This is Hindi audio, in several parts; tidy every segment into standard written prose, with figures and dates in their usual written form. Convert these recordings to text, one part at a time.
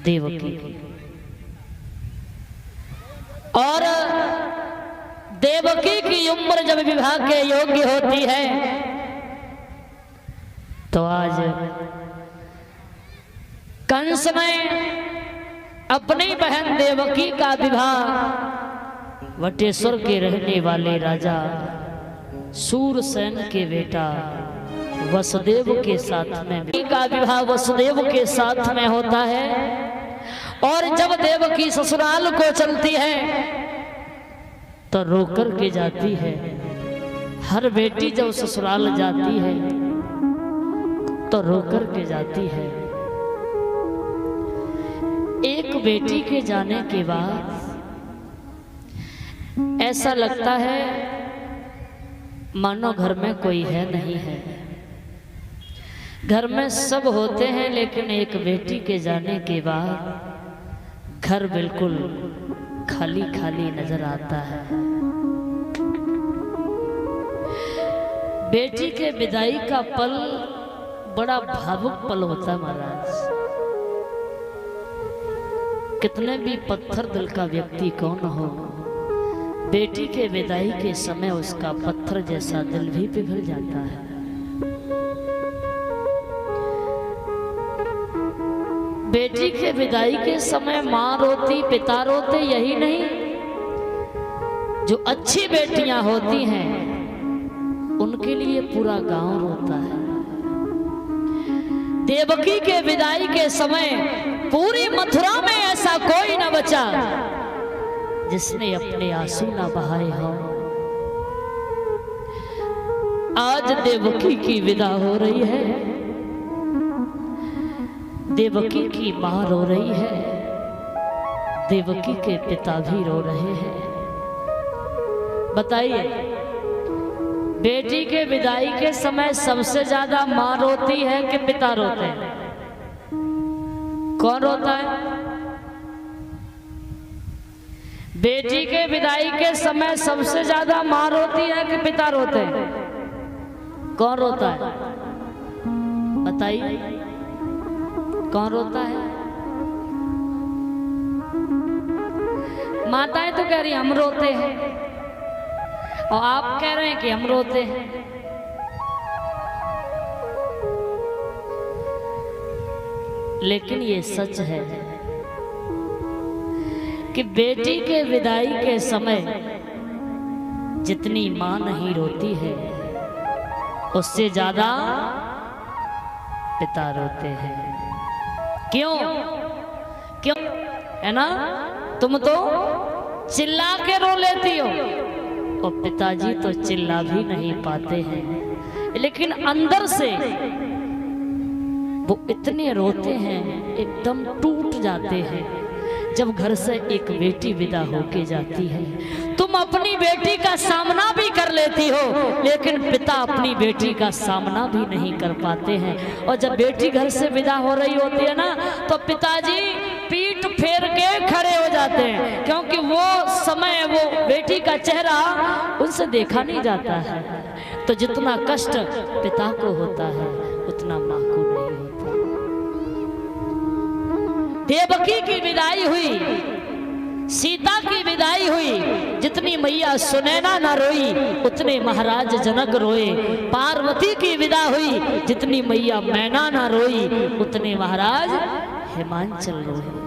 देवकी। और देवकी की उम्र जब विवाह के योग्य होती है तो आज कंस ने अपनी बहन देवकी का विवाह वटेश्वर के रहने वाले राजा सूरसेन के बेटा वसुदेव के साथ में का विवाह वसुदेव के साथ में होता है। और जब देवकी ससुराल को चलती है तो रोकर के जाती है। हर बेटी जब ससुराल जाती है तो रोकर के जाती है। एक बेटी के जाने के बाद ऐसा लगता है मानो घर में कोई है नहीं है। घर में सब होते हैं लेकिन एक बेटी के जाने के बाद घर बिल्कुल खाली खाली नजर आता है। बेटी के विदाई का पल बड़ा भावुक पल होता है महाराज। कितने भी पत्थर दिल का व्यक्ति कौन हो, बेटी के विदाई के समय उसका पत्थर जैसा दिल भी पिघल जाता है। बेटी के विदाई के समय माँ रोती, पिता रोते, यही नहीं, जो अच्छी बेटियां होती हैं उनके लिए पूरा गांव रोता है। देवकी के विदाई के समय पूरी मथुरा में ऐसा कोई न बचा जिसने अपने आंसू न बहाए हो। आज देवकी की विदा हो रही है, देवकी की मां रो रही है, देवकी के पिता भी रो रहे हैं। बताइए, बेटी के विदाई के समय सबसे ज्यादा मां रोती है कि पिता रोते हैं? कौन रोता है? बेटी के विदाई के समय सबसे ज्यादा मां रोती है कि पिता रोते हैं? कौन रोता है? बताइए, कौन रोता है? माताएं तो कह रही हम रोते हैं और आप कह रहे हैं कि हम रोते हैं। लेकिन ये सच है कि बेटी के विदाई के समय जितनी मां नहीं रोती है उससे ज्यादा पिता रोते हैं। क्यों? क्यों? है ना, तुम तो चिल्ला के रो लेती हो और पिताजी तो चिल्ला भी नहीं पाते हैं, लेकिन अंदर से वो इतने रोते हैं, एकदम टूट जाते हैं जब घर से एक बेटी विदा होके जाती है। तुम अपनी बेटी का सामना भी कर लेती हो लेकिन पिता अपनी बेटी का सामना भी नहीं कर पाते हैं। और जब बेटी घर से विदा हो रही होती है ना तो पिताजी पीठ फेर के खड़े हो जाते हैं, क्योंकि वो समय, वो बेटी का चेहरा उनसे देखा नहीं जाता है। तो जितना कष्ट पिता को होता है उतना माँ को नहीं होता। देवकी की विदाई हुई, सीता की विदाई हुई, जितनी मैया सुनैना न रोई उतने महाराज जनक रोए। पार्वती की विदा हुई, जितनी मैया मैना न रोई उतने महाराज हिमांचल रोए।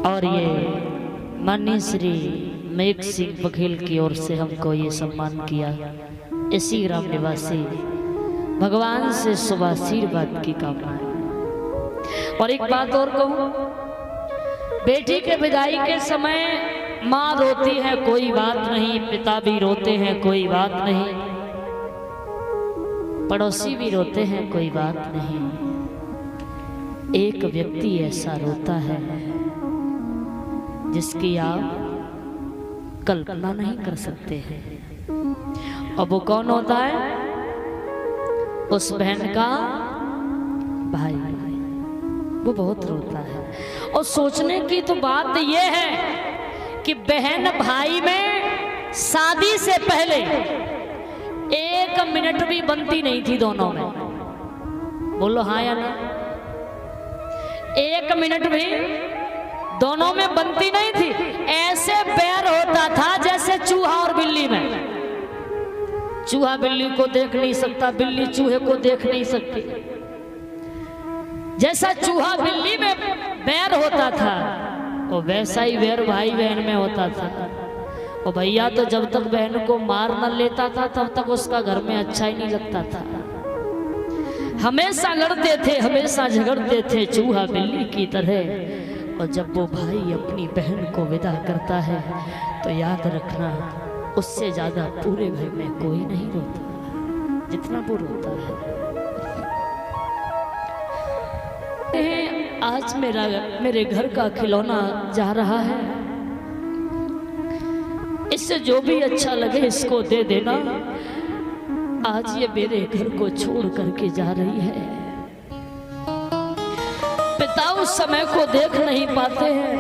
और ये माननीय श्री मेघ सिंह बघेल की ओर से हमको ये सम्मान किया। इसी ग्राम निवासी भगवान से शुभ आशीर्वाद की कामना है। और एक बात और कहूं, बेटी के विदाई के समय माँ रोती है कोई बात नहीं, पिता भी रोते हैं कोई बात नहीं, पड़ोसी भी रोते हैं कोई बात नहीं। एक व्यक्ति ऐसा रोता है जिसकी आप कल्पना नहीं कर सकते हैं। और वो कौन होता है? उस बहन का भाई वो बहुत रोता है। और सोचने की तो बात यह है कि बहन भाई में शादी से पहले 1 मिनट भी बनती नहीं थी दोनों में। बोलो हाँ या ना? 1 मिनट भी दोनों में बनती नहीं थी। ऐसे बैर होता था जैसे चूहा और बिल्ली में। चूहा बिल्ली को देख नहीं सकता, बिल्ली चूहे को देख नहीं सकती। जैसा चूहा बिल्ली में बैर होता था वो वैसा ही बैर भाई बहन में होता था। और भैया तो जब तक बहन को मार न लेता था तब तक उसका घर में अच्छा ही नहीं लगता था। हमेशा लड़ते थे, हमेशा झगड़ते थे चूहा बिल्ली की तरह। और जब वो भाई अपनी बहन को विदा करता है तो याद रखना उससे ज्यादा पूरे घर में कोई नहीं रोता जितना वो रोता है। आज मेरे घर का खिलौना जा रहा है, इससे जो भी अच्छा लगे इसको दे देना। आज ये मेरे घर को छोड़ करके जा रही है। पिता उस समय को देख नहीं पाते हैं,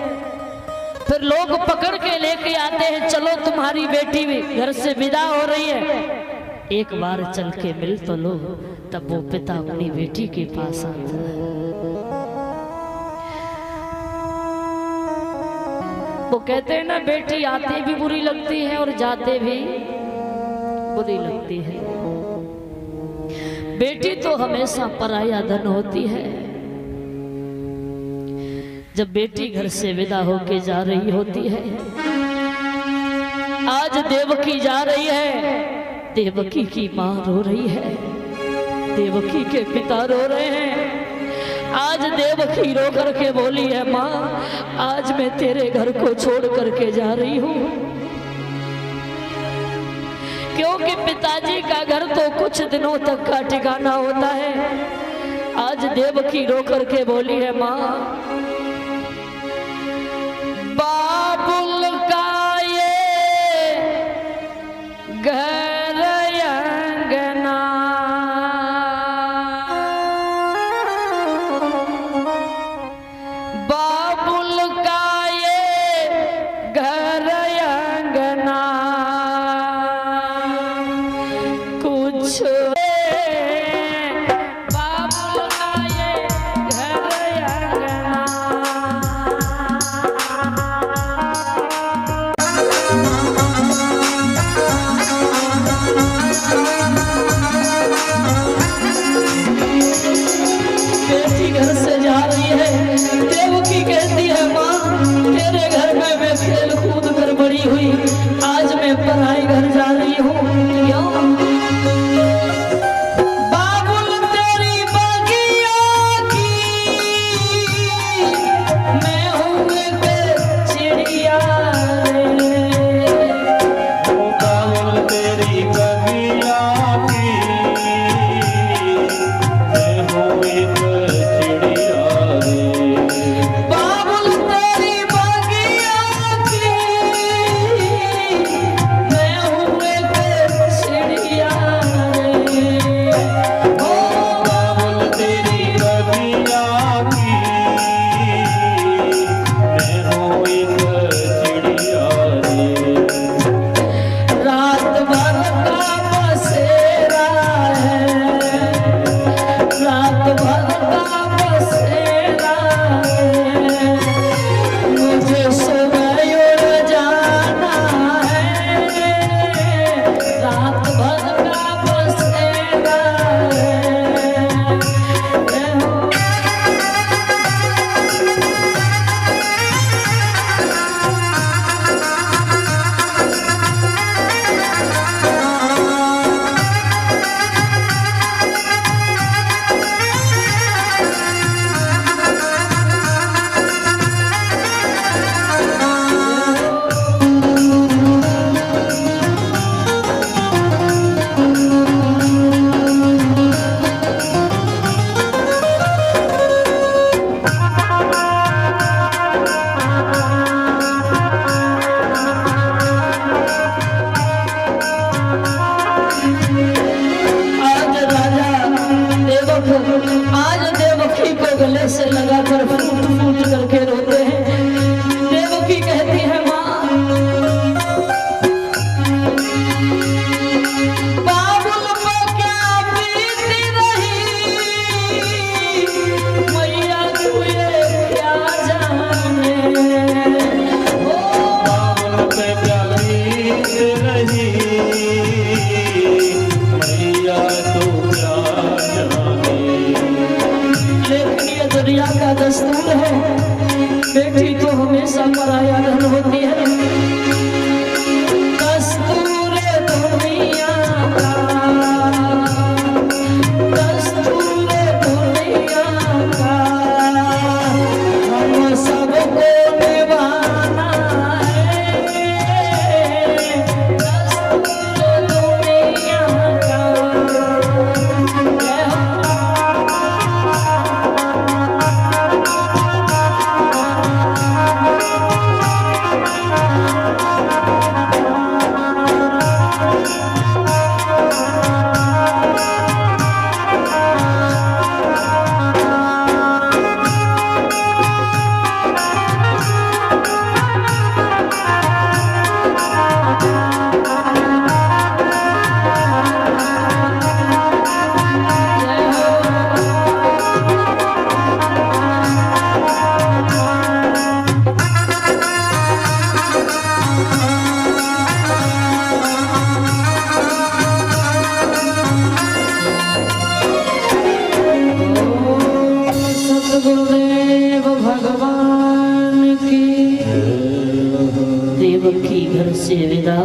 फिर लोग पकड़ के लेके आते हैं, चलो तुम्हारी बेटी भी घर से विदा हो रही है, एक बार चल के मिल तो लो। तब वो पिता अपनी बेटी के पास आता है। वो कहते हैं ना, बेटी आते भी बुरी लगती है और जाते भी बुरी लगती है। बेटी तो हमेशा पराया धन होती है। जब बेटी घर से विदा होके जा रही होती है, आज देवकी जा रही है, देवकी की माँ रो रही है, देवकी के पिता रो रहे हैं। आज देवकी रो करके बोली है, माँ आज मैं तेरे घर को छोड़ करके जा रही हूँ। क्योंकि पिताजी का घर तो कुछ दिनों तक का ठिकाना होता है। आज देवकी रो करके बोली है, माँ बाबुल का ये घर अंगना, बाबुल का ये घर अंगना, कुछ बाबुल का ये घर अंगना। बेटी घर से जा रही है, देवकी कहती है, माँ तेरे घर में मैं खेल कूद कर बड़ी हुई, आज मैं पराई घर जा रही हूँ। बाबुल तेरी बगिया की मैं हूँ एक चिड़िया रे। बाबुल तेरी बगिया की मैं हूँ एक चिड़िया रे। बाबुल तेरी बगिया की मैं हूँ एक चिड़िया रे। ओ बाबुल तेरी बगिया की मैं हूँ एक चिड़िया रे। रात भर का बसेरा है, रात भर का बसेरा है, मुझे सुबह उड़ जाना है। रात भर का बसेरा है। आज देवकी को गले से लगाकर फूट फूट करके रोते हैं। देवकी कहती है माँ, बाबुल को क्या बीती रही, मैया तू ये क्या जाने। ओ बाबुल पे क्या बीत रही, मैया तू क्या जाने। लेकिन ये दुनिया का दस्तूर है, बेटी तो हमेशा पराया धन होती है। दस्तूर दुनिया का, दस्तूर दुनिया का, हम सबको निभाना है। दस्तूर दुनिया का। गुरुदेव भगवान की। देवकी घर से विदा